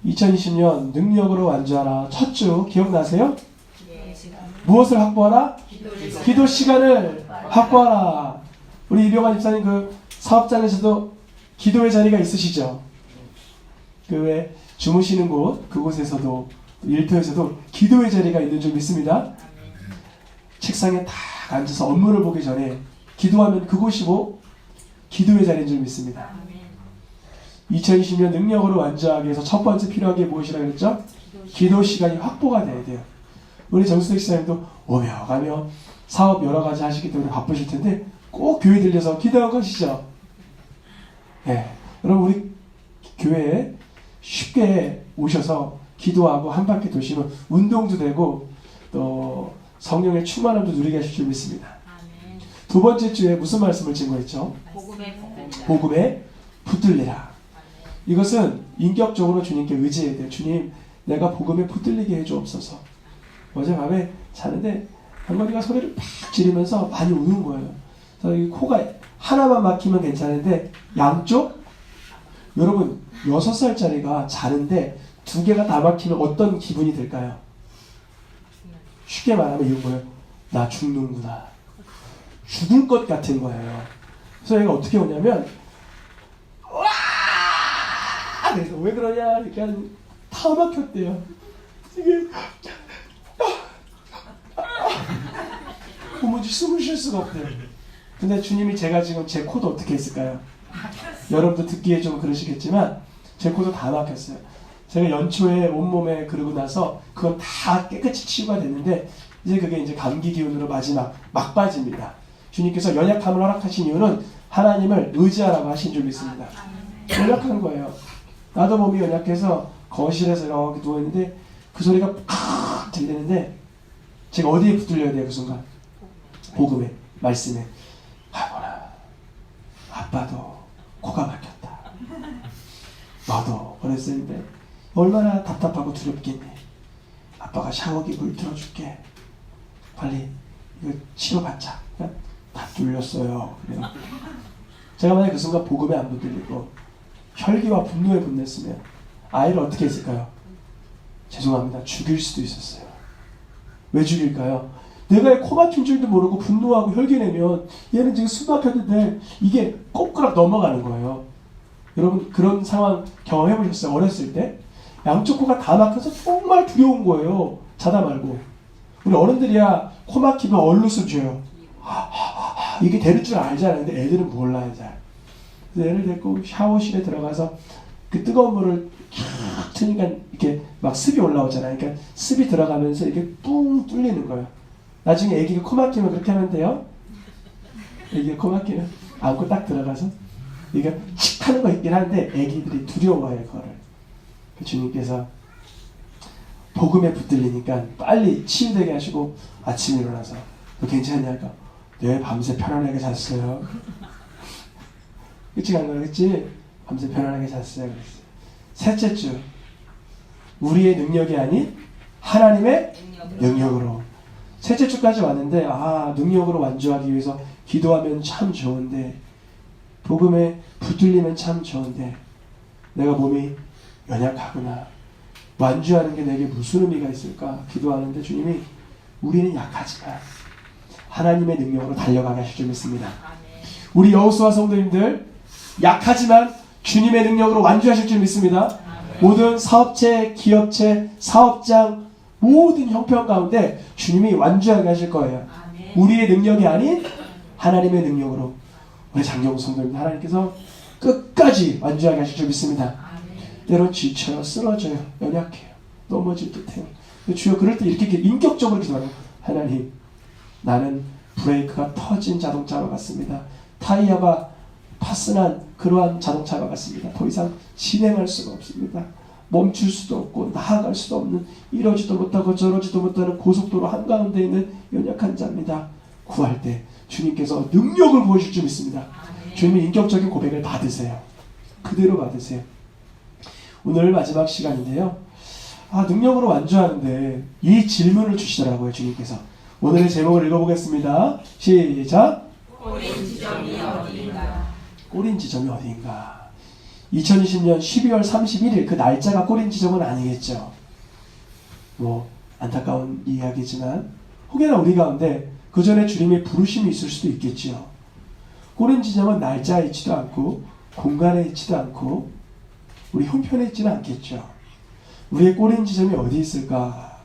2020년 능력으로 완주하라. 첫 주 기억나세요? 네. 무엇을 확보하라? 기도 시간을 확보하라. 우리 이병환 집사님 그 사업장에서도 기도의 자리가 있으시죠? 그 외 주무시는 곳, 그곳에서도 일터에서도 기도의 자리가 있는 줄 믿습니다. 책상에 딱 앉아서 업무를 보기 전에 기도하면 그곳이 뭐 기도의 자리인 줄 믿습니다. 2020년 능력으로 완주하기 위해서 첫 번째 필요한 게 무엇이라고 했죠? 기도 시간이 확보가 돼야 돼요. 우리 정수택 시장님도 오며 가며 사업 여러 가지 하시기 때문에 바쁘실 텐데 꼭 교회 들려서 기도하고 가시죠. 네. 여러분 우리 교회에 쉽게 오셔서 기도하고 한 바퀴 도시면 운동도 되고 또 성령의 충만함도 누리게 하실 줄 믿습니다. 두 번째 주에 무슨 말씀을 증거했죠? 복음에 붙들리라. 이것은 인격적으로 주님께 의지해야 돼요. 주님, 내가 복음에 붙들리게 해주옵소서. 어젯밤에 자는데 할머니가 소리를 팍 지르면서 많이 우는 거예요. 그래서 이 코가 하나만 막히면 괜찮은데 양쪽? 여러분 6살짜리가 자는데 두 개가 다 막히면 어떤 기분이 들까요? 쉽게 말하면 이런 거예요. 나 죽는구나. 죽을 것 같은 거예요. 그래서 얘가 어떻게 오냐면 와! 그래서 왜 그러냐? 그러니까 다 막혔대요. 이게 도무지 숨을 쉴 수가 없대요. 근데 주님이 제가 지금 제 코도 어떻게 했을까요? 여러분도 듣기에 좀 그러시겠지만 제 코도 다 막혔어요. 제가 연초에 온몸에 그러고 나서 그건 다 깨끗이 치유가 됐는데 이제 그게 이제 감기 기운으로 마지막 막바지입니다. 주님께서 연약함을 허락하신 이유는 하나님을 의지하라고 하신 줄 믿습니다. 연약한 거예요. 나도 몸이 연약해서 거실에서 이렇게 누워있는데 그 소리가 팍 들리는데 제가 어디에 붙들려야 돼요? 그 순간 복음에, 말씀에. 아이고나 아빠도 코가 막혔다. 너도 그랬었는데 얼마나 답답하고 두렵겠니. 아빠가 샤워기 물 틀어줄게. 빨리 이거 치료받자. 다 뚫렸어요. 제가 만약에 그 순간 복음에 안 붙들리고 혈기와 분노에 분냈으면 아이를 어떻게 했을까요? 죄송합니다. 죽일 수도 있었어요. 왜 죽일까요? 내가 코 막힌 줄도 모르고 분노하고 혈기내면 얘는 지금 숨 막혔는데 이게 꼬꾸락 넘어가는 거예요. 여러분 그런 상황 경험해 보셨어요? 어렸을 때? 양쪽 코가 다 막혀서 정말 두려운 거예요. 자다 말고. 우리 어른들이야 코 막히면 얼룩을 줘요. 이게 되는 줄 알잖아요. 근데 애들은 몰라요 잘. 그래서 애를 데리고 샤워실에 들어가서 그 뜨거운 물을 쫙 트니까 이렇게 막 습이 올라오잖아요. 그러니까 습이 들어가면서 이게 뿡 뚫리는 거예요. 나중에 애기가 코 막히면 그렇게 하면 돼요. 애기가 코 막히면 안고 딱 들어가서 이게 칙 하는 거 있긴 한데 애기들이 두려워해요 그거를. 주님께서 복음에 붙들리니까 빨리 치유되게 하시고 아침에 일어나서 너 괜찮냐니까 네 밤새 편안하게 잤어요. 그치 안 그랬지? 밤새 편안하게 잤어요. 그랬어요. 셋째 주 우리의 능력이 아닌 하나님의 능력으로. 셋째 주까지 왔는데 능력으로 완주하기 위해서 기도하면 참 좋은데 복음에 붙들리면 참 좋은데 내가 몸이 연약하구나. 완주하는 게 내게 무슨 의미가 있을까? 기도하는데 주님이 우리는 약하지만 하나님의 능력으로 달려가게 하실 줄 믿습니다. 우리 여호수아 성도님들 약하지만 주님의 능력으로 완주하실 줄 믿습니다. 모든 사업체, 기업체, 사업장 모든 형편 가운데 주님이 완주하게 하실 거예요. 우리의 능력이 아닌 하나님의 능력으로 우리 장경 성도님 하나님께서 끝까지 완주하게 하실 줄 믿습니다. 때론 지쳐요, 쓰러져요, 연약해요, 넘어질 듯해요. 주여 그럴 때 이렇게 인격적으로 기도하는 하나님 나는 브레이크가 터진 자동차와 같습니다. 타이어가 파슨한 그러한 자동차와 같습니다. 더 이상 진행할 수가 없습니다. 멈출 수도 없고 나아갈 수도 없는 이러지도 못하고 저러지도 못하는 고속도로 한가운데 있는 연약한 자입니다. 구할 때 주님께서 능력을 보여줄 줄 믿습니다. 주님의 인격적인 고백을 받으세요. 그대로 받으세요. 오늘 마지막 시간인데요. 능력으로 완주하는데 이 질문을 주시더라고요. 주님께서. 오늘의 제목을 읽어보겠습니다. 시작. 꼬린 지점이 어디인가? 꼬린 지점이 어디인가. 2020년 12월 31일 그 날짜가 꼬린 지점은 아니겠죠. 안타까운 이야기지만 혹여나 우리 가운데 그 전에 주님의 부르심이 있을 수도 있겠지요. 꼬린 지점은 날짜에 있지도 않고 공간에 있지도 않고 우리 형편에 있지는 않겠죠. 우리의 꼬린 지점이 어디 있을까?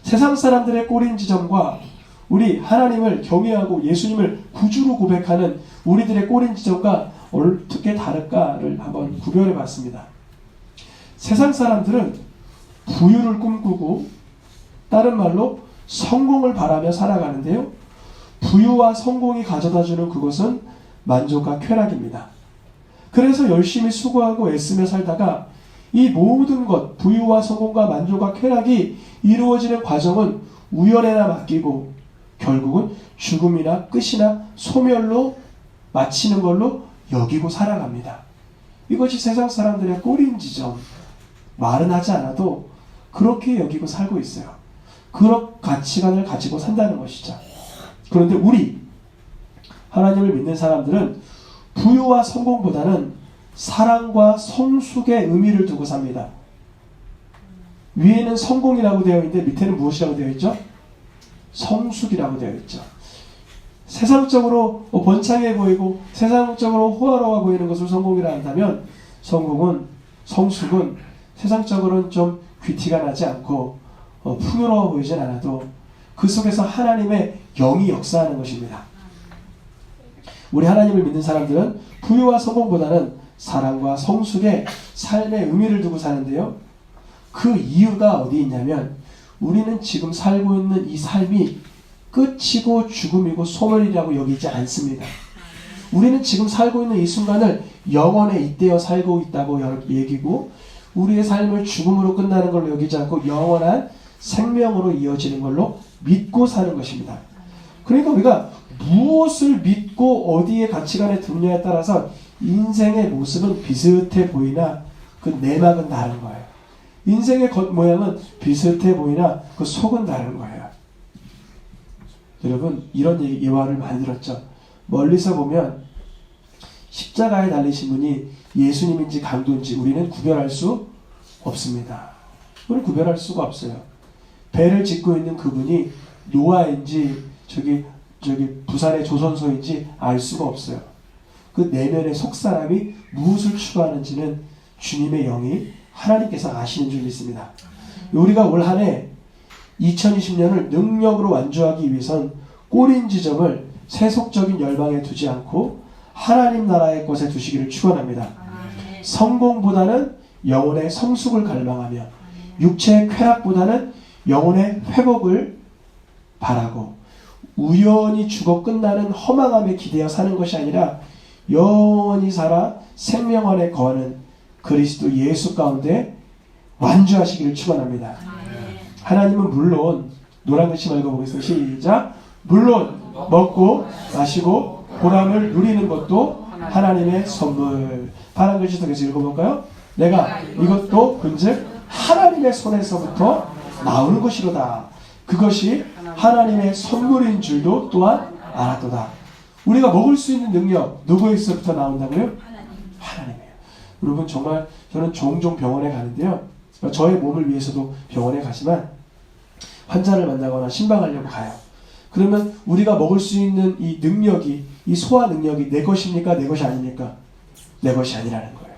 세상 사람들의 꼬린 지점과 우리 하나님을 경외하고 예수님을 구주로 고백하는 우리들의 꼬린 지점과 어떻게 다를까를 한번 구별해 봤습니다. 세상 사람들은 부유를 꿈꾸고 다른 말로 성공을 바라며 살아가는데요. 부유와 성공이 가져다주는 그것은 만족과 쾌락입니다. 그래서 열심히 수고하고 애쓰며 살다가 이 모든 것, 부유와 성공과 만족과 쾌락이 이루어지는 과정은 우연에나 맡기고 결국은 죽음이나 끝이나 소멸로 마치는 걸로 여기고 살아갑니다. 이것이 세상 사람들의 꼬린 지점. 말은 하지 않아도 그렇게 여기고 살고 있어요. 그런 가치관을 가지고 산다는 것이죠. 그런데 우리 하나님을 믿는 사람들은 부유와 성공보다는 사랑과 성숙의 의미를 두고 삽니다. 위에는 성공이라고 되어 있는데 밑에는 무엇이라고 되어 있죠? 성숙이라고 되어 있죠. 세상적으로 번창해 보이고 세상적으로 호화로워 보이는 것을 성공이라 한다면 성숙은 세상적으로는 좀 귀티가 나지 않고 풍요로워 보이진 않아도 그 속에서 하나님의 영이 역사하는 것입니다. 우리 하나님을 믿는 사람들은 부유와 성공보다는 사랑과 성숙의 삶의 의미를 두고 사는데요. 그 이유가 어디 있냐면 우리는 지금 살고 있는 이 삶이 끝이고 죽음이고 소멸이라고 여기지 않습니다. 우리는 지금 살고 있는 이 순간을 영원에 잇대어 살고 있다고 얘기고 우리의 삶을 죽음으로 끝나는 걸로 여기지 않고 영원한 생명으로 이어지는 걸로 믿고 사는 것입니다. 그러니까 우리가 무엇을 믿고 어디에 가치관에 두느냐에 따라서 인생의 모습은 비슷해 보이나 그 내막은 다른 거예요. 인생의 겉모양은 비슷해 보이나 그 속은 다른 거예요. 여러분 이런 예화를 많이 들었죠. 멀리서 보면 십자가에 달리신 분이 예수님인지 강도인지 우리는 구별할 수 없습니다. 우리는 구별할 수가 없어요. 배를 짓고 있는 그분이 노아인지 저기 부산의 조선소인지 알 수가 없어요. 그 내면의 속사람이 무엇을 추구하는지는 주님의 영이 하나님께서 아시는 줄 믿습니다. 우리가 올 한 해 2020년을 능력으로 완주하기 위해선 꼬린 지점을 세속적인 열방에 두지 않고 하나님 나라의 것에 두시기를 축원합니다. 성공보다는 영혼의 성숙을 갈망하며 육체의 쾌락보다는 영혼의 회복을 바라고 우연히 죽어 끝나는 허망함에 기대어 사는 것이 아니라 영원히 살아 생명 안에 거하는 그리스도 예수 가운데 완주하시기를 축원합니다. 하나님은 물론 노란 글씨 읽어보겠습니다. 시작. 물론 먹고 마시고 보람을 누리는 것도 하나님의 선물. 파란 글씨 속에서 읽어볼까요? 내가 이것도 근즉 하나님의 손에서부터 나오는 것이로다. 그것이 하나님의 선물인 줄도 또한 알았도다. 우리가 먹을 수 있는 능력 누구에서부터 나온다고요? 하나님이에요. 여러분 정말 저는 종종 병원에 가는데요. 저의 몸을 위해서도 병원에 가지만 환자를 만나거나 신방하려고 가요. 그러면 우리가 먹을 수 있는 이 능력이 이 소화 능력이 내 것입니까? 내 것이 아닙니까? 내 것이 아니라는 거예요.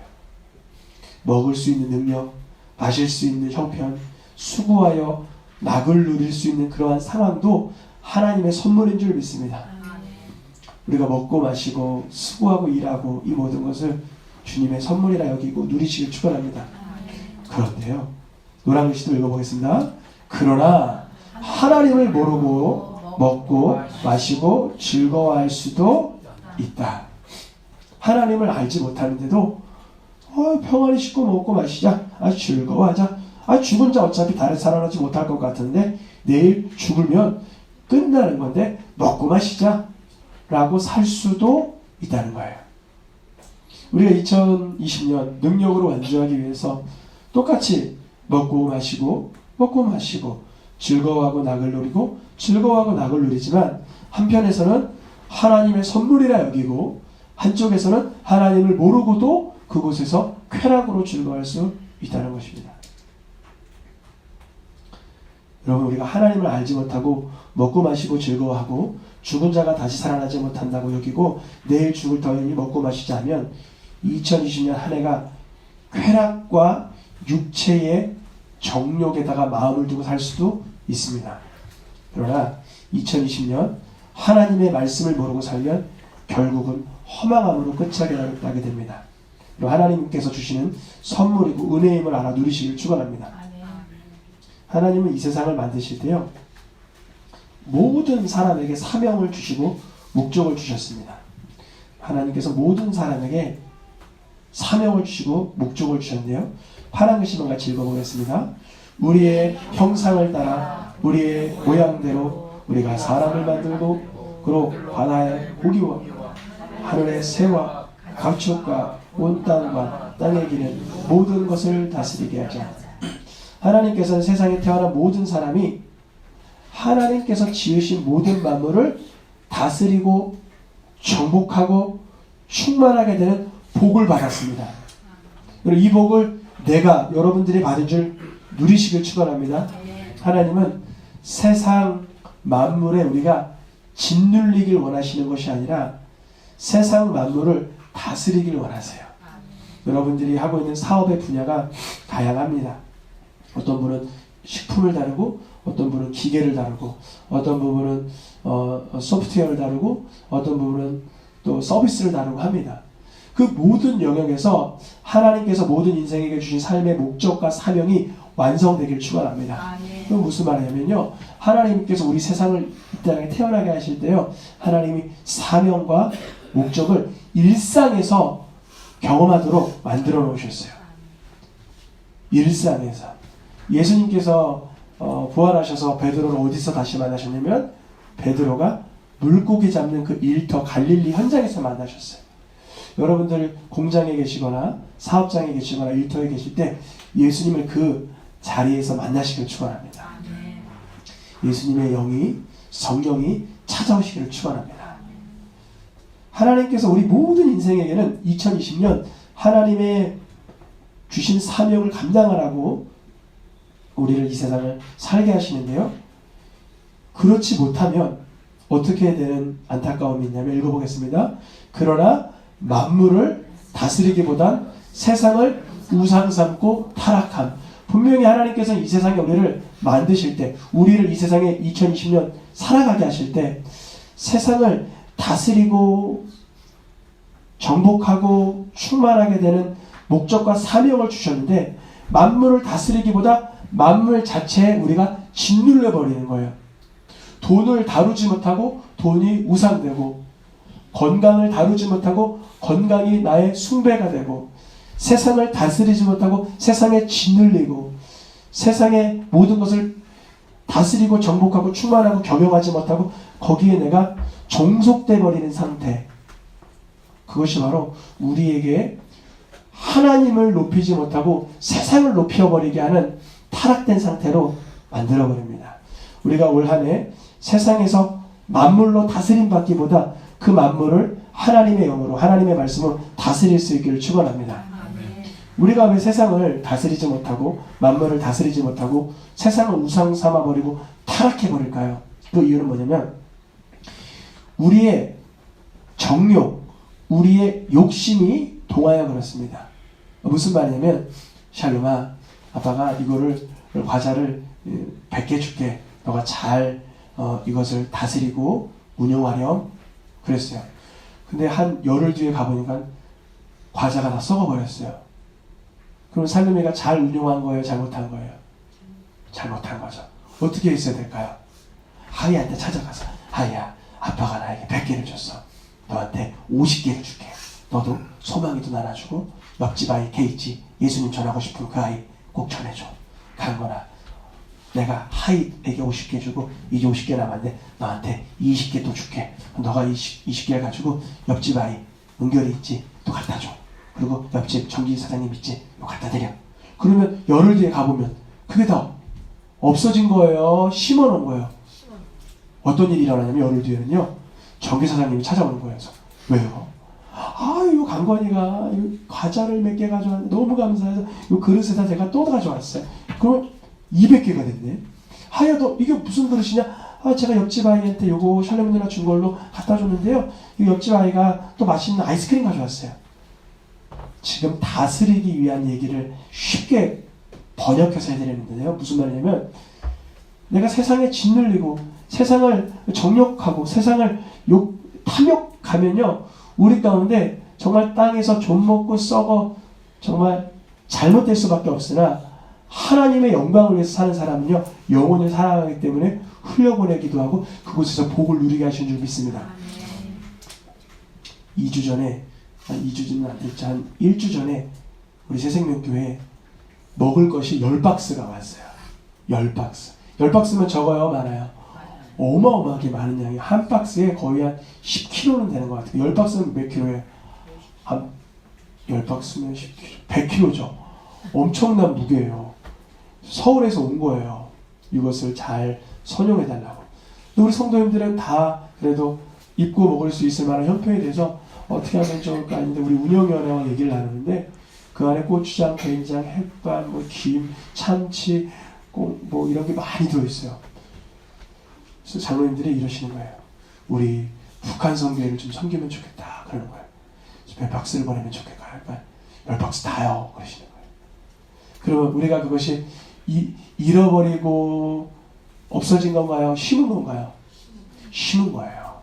먹을 수 있는 능력, 마실 수 있는 형편, 수고하여 낙을 누릴 수 있는 그러한 상황도 하나님의 선물인 줄 믿습니다. 우리가 먹고 마시고 수고하고 일하고 이 모든 것을 주님의 선물이라 여기고 누리시길 축원합니다. 그런데요. 노란 글씨도 읽어보겠습니다. 그러나 하나님을 모르고 먹고 마시고 즐거워할 수도 있다. 하나님을 알지 못하는데도 평안히 씻고 먹고 마시자. 즐거워하자. 죽은 자 어차피 다른 살아나지 못할 것 같은데 내일 죽으면 끝나는 건데 먹고 마시자 라고 살 수도 있다는 거예요. 우리가 2020년 능력으로 완주하기 위해서 똑같이 먹고 마시고 즐거워하고 낙을 누리고 즐거워하고 낙을 누리지만 한편에서는 하나님의 선물이라 여기고 한쪽에서는 하나님을 모르고도 그곳에서 쾌락으로 즐거워할 수 있다는 것입니다. 여러분, 우리가 하나님을 알지 못하고 먹고 마시고 즐거워하고 죽은 자가 다시 살아나지 못한다고 여기고 내일 죽을 터이니 먹고 마시지 않으면 2020년 한 해가 쾌락과 육체의 정욕에다가 마음을 두고 살 수도 있습니다. 그러나 2020년 하나님의 말씀을 모르고 살면 결국은 허망함으로 끝하게 나게 됩니다. 그리고 하나님께서 주시는 선물이고 은혜임을 알아 누리시길 축원합니다. 하나님은 이 세상을 만드실 때요, 모든 사람에게 사명을 주시고 목적을 주셨습니다. 하나님께서 모든 사람에게 사명을 주시고 목적을 주셨는데요, 파란 글씨만 같이 읽어보겠습니다. 우리의 형상을 따라 우리의 모양대로 우리가 사람을 만들고 그로 바다의 고기와 하늘의 새와 가축과 온 땅과 땅에 기는 모든 것을 다스리게 하자. 하나님께서는 세상에 태어난 모든 사람이 하나님께서 지으신 모든 만물을 다스리고 정복하고 충만하게 되는 복을 받았습니다. 그리고 이 복을 내가 여러분들이 받은 줄 누리시길 축원합니다. 하나님은 세상 만물에 우리가 짓눌리길 원하시는 것이 아니라 세상 만물을 다스리길 원하세요. 여러분들이 하고 있는 사업의 분야가 다양합니다. 어떤 분은 식품을 다루고 어떤 분은 기계를 다루고 어떤 부분은 소프트웨어를 다루고 어떤 부분은 또 서비스를 다루고 합니다. 그 모든 영역에서 하나님께서 모든 인생에게 주신 삶의 목적과 사명이 완성되길 축원합니다. 그건 무슨 말이냐면요, 하나님께서 우리 세상을 이 땅에 태어나게 하실 때요, 하나님이 사명과 목적을 일상에서 경험하도록 만들어 놓으셨어요. 일상에서. 예수님께서 부활하셔서 베드로를 어디서 다시 만나셨냐면 베드로가 물고기 잡는 그 일터 갈릴리 현장에서 만나셨어요. 여러분들 공장에 계시거나 사업장에 계시거나 일터에 계실 때 예수님을 그 자리에서 만나시길 축원합니다. 예수님의 영이 성령이 찾아오시기를 축원합니다. 하나님께서 우리 모든 인생에게는 2020년 하나님의 주신 사명을 감당하라고 우리를 이 세상을 살게 하시는데요, 그렇지 못하면 어떻게 되는 안타까움이 있냐면 읽어보겠습니다. 그러나 만물을 다스리기보단 세상을 우상 삼고 타락함. 분명히 하나님께서 이 세상에 우리를 만드실 때, 우리를 이 세상에 2020년 살아가게 하실 때 세상을 다스리고 정복하고 충만하게 되는 목적과 사명을 주셨는데 만물을 다스리기보다 만물 자체에 우리가 짓눌려 버리는 거예요. 돈을 다루지 못하고 돈이 우상되고, 건강을 다루지 못하고 건강이 나의 숭배가 되고, 세상을 다스리지 못하고 세상에 짓눌리고, 세상의 모든 것을 다스리고 정복하고 충만하고 겸용하지 못하고 거기에 내가 종속돼 버리는 상태. 그것이 바로 우리에게 하나님을 높이지 못하고 세상을 높여버리게 하는 타락된 상태로 만들어버립니다. 우리가 올 한 해 세상에서 만물로 다스림 받기보다 그 만물을 하나님의 영으로, 하나님의 말씀으로 다스릴 수 있기를 축원합니다. 우리가 왜 세상을 다스리지 못하고 만물을 다스리지 못하고 세상을 우상 삼아버리고 타락해버릴까요? 그 이유는 뭐냐면 우리의 정욕, 우리의 욕심이 동하여 그렇습니다. 무슨 말이냐면, 샬롬아, 아빠가 이거를 과자를 100개 줄게. 너가 잘 이것을 다스리고 운영하렴. 그랬어요. 근데 한 열흘 뒤에 가보니까 과자가 다 썩어버렸어요. 그럼 살림이가 잘 운영한 거예요? 잘못한 거예요? 잘못한 거죠. 어떻게 했어야 될까요? 하이한테 찾아가서, 하이야, 아빠가 나에게 100개를 줬어. 너한테 50개를 줄게. 너도 소망이도 나눠주고 옆집 아이 걔 있지, 예수님 전하고 싶은 그 아이 꼭 전해줘. 강건아, 내가 하이에게 50개 주고 이제 50개 남았는데 너한테 20개 또 줄게. 너가 20개를 가지고 옆집 아이 은결이 있지, 또 갖다 줘. 그리고 옆집 정기 사장님 있지, 이거 갖다 드려. 그러면 열흘 뒤에 가보면 그게 다 없어진 거예요? 심어놓은 거예요? 어떤 일이 일어나냐면 열흘 뒤에는요, 정기 사장님이 찾아오는 거예요. 그래서 왜요? 이 강건이가 이 과자를 몇 개 가져왔는데 너무 감사해서 이 그릇에다 제가 또 가져왔어요. 그럼 200개가 됐네. 너 이게 무슨 그릇이냐? 제가 옆집 아이한테 요거 샬롬 누나 준 걸로 갖다 줬는데요. 이 옆집 아이가 또 맛있는 아이스크림 가져왔어요. 지금 다스리기 위한 얘기를 쉽게 번역해서 해드리는데요. 무슨 말이냐면 내가 세상에 짓눌리고 세상을 정욕하고 세상을 탐욕하면요. 우리 가운데 정말 땅에서 좀 먹고 썩어 정말 잘못될 수밖에 없으나 하나님의 영광을 위해서 사는 사람은요. 영혼을 사랑하기 때문에 흘려보내기도 하고 그곳에서 복을 누리게 하신 줄 믿습니다. 2주 전에 2주는 안 됐죠. 한 1주 전에 우리 새생명교회에 먹을 것이 10박스가 왔어요. 10박스. 10박스면 적어요? 많아요? 어마어마하게 많은 양이 한 박스에 거의 한 10kg는 되는 것 같아요. 10박스면 몇 킬로예요? 한 10박스면 10kg. 100kg죠. 엄청난 무게예요. 서울에서 온 거예요. 이것을 잘 선용해달라고. 우리 성도님들은 다 그래도 입고 먹을 수 있을 만한 형편이 돼서 어떻게 하면 좋을까 했는데 우리 운영위원회와 얘기를 나누는데 그 안에 고추장, 된장, 햇반, 김, 참치, 뭐 이런 게 많이 들어있어요. 그래서 장로님들이 이러시는 거예요. 우리 북한 성교회를 좀 섬기면 좋겠다 그러는 거예요. 몇 박스를 보내면 좋겠다. 그러니까 10박스 다요 그러시는 거예요. 그러면 우리가 그것이 잃어버리고 없어진 건가요? 심은 건가요? 심은 거예요.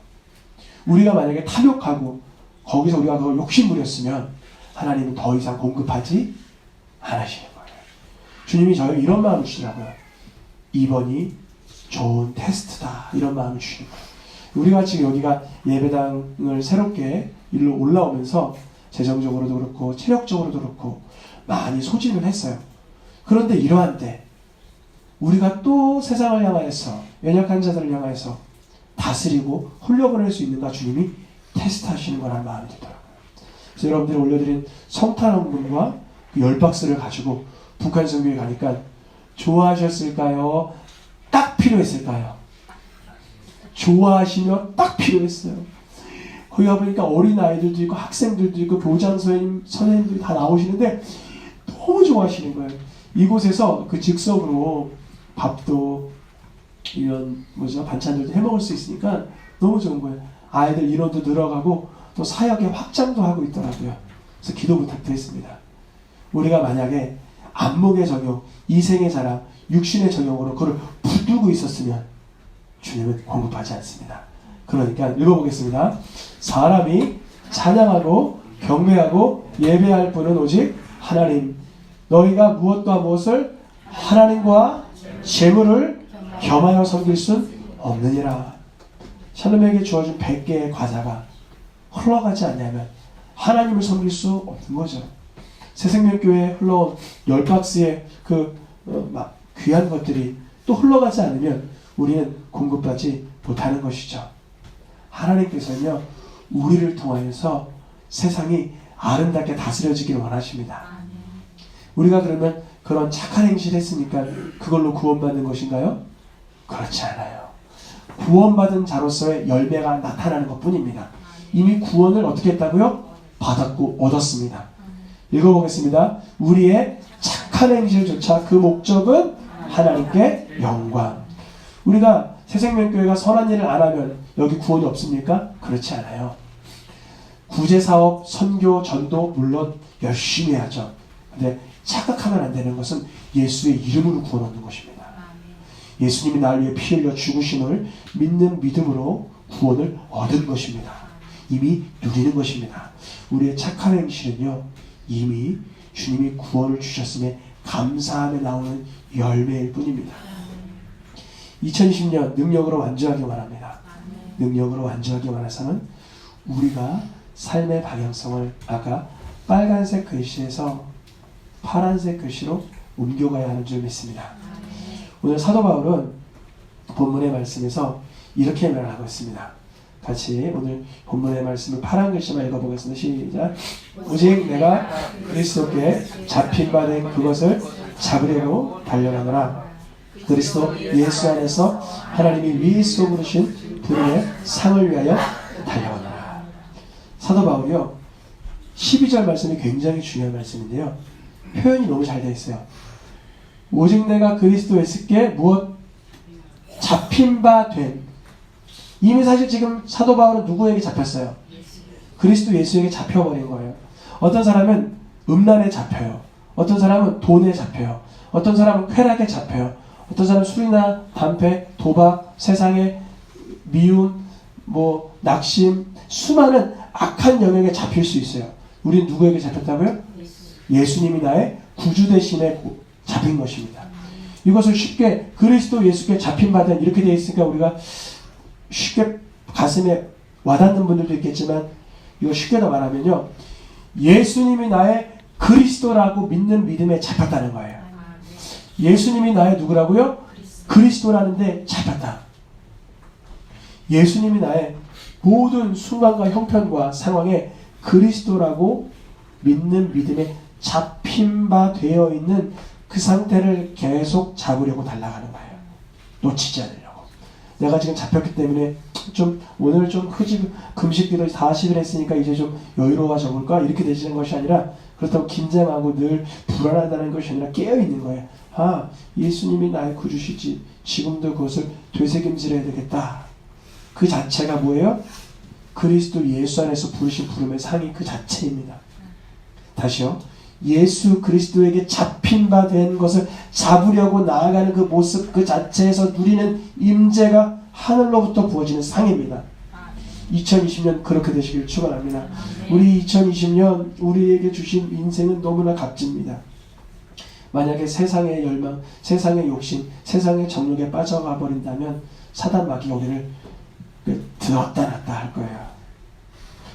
우리가 만약에 탐욕하고 거기서 우리가 그걸 욕심부렸으면 하나님은 더 이상 공급하지 않으시는 거예요. 주님이 저에게 이런 마음을 주시더라고요. 이번이 좋은 테스트다. 이런 마음을 주시는 거예요. 우리가 지금 여기가 예배당을 새롭게 일로 올라오면서 재정적으로도 그렇고 체력적으로도 그렇고 많이 소진을 했어요. 그런데 이러한 때 우리가 또 세상을 향하여서 연약한 자들을 향하여서 다스리고 흘려보낼 수 있는가 주님이 테스트하시는 거라는 마음이 들더라고요. 그래서 여러분들이 올려드린 성탄원금과 그 10박스를 가지고 북한 선교에 가니까 좋아하셨을까요? 딱 필요했을까요? 좋아하시면 딱 필요했어요. 거기 가보니까 어린아이들도 있고 학생들도 있고 교장 선생님들이 다 나오시는데 너무 좋아하시는 거예요. 이곳에서 그 즉석으로 밥도 이런 반찬들도 해먹을 수 있으니까 너무 좋은 거예요. 아이들 인원도 늘어가고 또 사역의 확장도 하고 있더라고요. 그래서 기도 부탁드렸습니다. 우리가 만약에 안목의 정욕, 이생의 자랑, 육신의 정욕으로 그걸 부두고 있었으면 주님은 공급하지 않습니다. 그러니까 읽어보겠습니다. 사람이 찬양하고 경배하고 예배할 분은 오직 하나님. 너희가 무엇과 무엇을 하나님과 재물을 겸하여 섬길 순 없느니라. 샬롬에게 주어진 100개의 과자가 흘러가지 않냐면 하나님을 섬길 수 없는 거죠. 새생명교회에 흘러온 10박스의 귀한 것들이 또 흘러가지 않으면 우리는 공급받지 못하는 것이죠. 하나님께서는요, 우리를 통하여서 세상이 아름답게 다스려지기를 원하십니다. 우리가 그러면 그런 착한 행실을 했으니까 그걸로 구원받는 것인가요? 그렇지 않아요. 구원받은 자로서의 열매가 나타나는 것뿐입니다. 이미 구원을 어떻게 했다고요? 받았고 얻었습니다. 읽어보겠습니다. 우리의 착한 행실조차 그 목적은 하나님께 영광. 우리가 새생명교회가 선한 일을 안 하면 여기 구원이 없습니까? 그렇지 않아요. 구제사업, 선교, 전도 물론 열심히 하죠. 근데 착각하면 안 되는 것은 예수의 이름으로 구원 얻는 것입니다. 예수님이 나를 위해 피 흘려 죽으심을 믿는 믿음으로 구원을 얻은 것입니다. 이미 누리는 것입니다. 우리의 착한 행실은요, 이미 주님이 구원을 주셨음에 감사함에 나오는 열매일 뿐입니다. 2020년 능력으로 완주하기 원합니다. 능력으로 완주하기 원해서는 우리가 삶의 방향성을 아까 빨간색 글씨에서 파란색 글씨로 옮겨가야 하는 줄 믿습니다. 오늘 사도 바울은 본문의 말씀에서 이렇게 말하고 있습니다. 같이 오늘 본문의 말씀을 파란 글씨만 읽어보겠습니다. 시작. 오직 내가 그리스도께 잡힌 바 된 그것을 잡으려고 달려가노라. 그리스도 예수 안에서 하나님이 위에서 부르신 부름의 상을 위하여 달려가노라. 사도 바울이요, 12절 말씀이 굉장히 중요한 말씀인데요. 표현이 너무 잘 되어 있어요. 오직 내가 그리스도 예수께 무엇 잡힌 바 된. 이미 사실 지금 사도 바울은 누구에게 잡혔어요? 그리스도 예수에게 잡혀버린 거예요. 어떤 사람은 음란에 잡혀요. 어떤 사람은 돈에 잡혀요. 어떤 사람은 쾌락에 잡혀요. 어떤 사람은 술이나 담배, 도박, 세상의 미움, 낙심, 수많은 악한 영역에 잡힐 수 있어요. 우린 누구에게 잡혔다고요? 예수님이 나의 구주 대신에 잡힌 것입니다. 이것을 쉽게 그리스도 예수께 잡힌 바된 이렇게 되어 있으니까 우리가 쉽게 가슴에 와닿는 분들도 있겠지만 이거 쉽게 더 말하면요. 예수님이 나의 그리스도라고 믿는 믿음에 잡혔다는 거예요. 예수님이 나의 누구라고요? 그리스도라는데 잡혔다. 예수님이 나의 모든 순간과 형편과 상황에 그리스도라고 믿는 믿음에 잡힌 바 되어 있는 그 상태를 계속 잡으려고 달려가는 거예요. 놓치지 않으려고. 내가 지금 잡혔기 때문에 오늘 좀 금식기도 40일 했으니까 이제 좀 여유로워져 볼까? 이렇게 되시는 것이 아니라 그렇다고 긴장하고 늘 불안하다는 것이 아니라 깨어있는 거예요. 예수님이 나의 구주시지. 지금도 그것을 되새김질해야 되겠다. 그 자체가 뭐예요? 그리스도 예수 안에서 부르신 부름의 상이 그 자체입니다. 다시요. 예수 그리스도에게 잡힌 바 된 것을 잡으려고 나아가는 그 모습 그 자체에서 누리는 임재가 하늘로부터 부어지는 상입니다. 2020년 그렇게 되시길 축원합니다. 우리 2020년 우리에게 주신 인생은 너무나 값집니다. 만약에 세상의 열망, 세상의 욕심, 세상의 정욕에 빠져가 버린다면 사단 마귀가 우리를 들었다 놨다 할 거예요.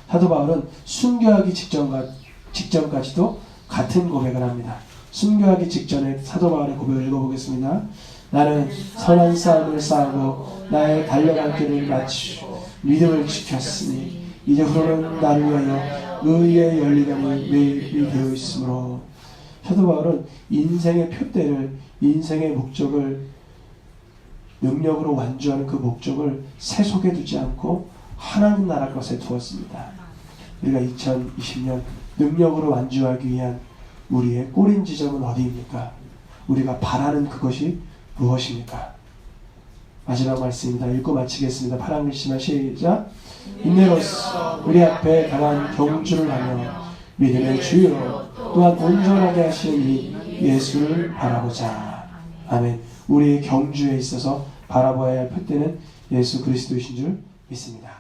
사도 바울은 순교하기 직전까지도 같은 고백을 합니다. 순교하기 직전에 사도 바울의 고백을 읽어보겠습니다. 나는 선한 싸움을 싸우고 나의 달려갈 길을 마치고 믿음을 지켰으니 이제부로는 나를 위하여 의의 열리관이 매일이 되어 있으므로. 사도 바울은 인생의 표대를, 인생의 목적을, 능력으로 완주하는 그 목적을 세속에 두지 않고 하나님 나라 것에 두었습니다. 우리가 2020년 능력으로 완주하기 위한 우리의 꼬린 지점은 어디입니까? 우리가 바라는 그것이 무엇입니까? 마지막 말씀입니다. 읽고 마치겠습니다. 파란 글씨만 시작. 인내로서 우리 앞에 강한 경주를 하며 믿음의 주요 또한 온전하게 하시는 이 예수를 바라보자. 아멘. 우리의 경주에 있어서 바라보아야 할 표대는 예수 그리스도이신 줄 믿습니다.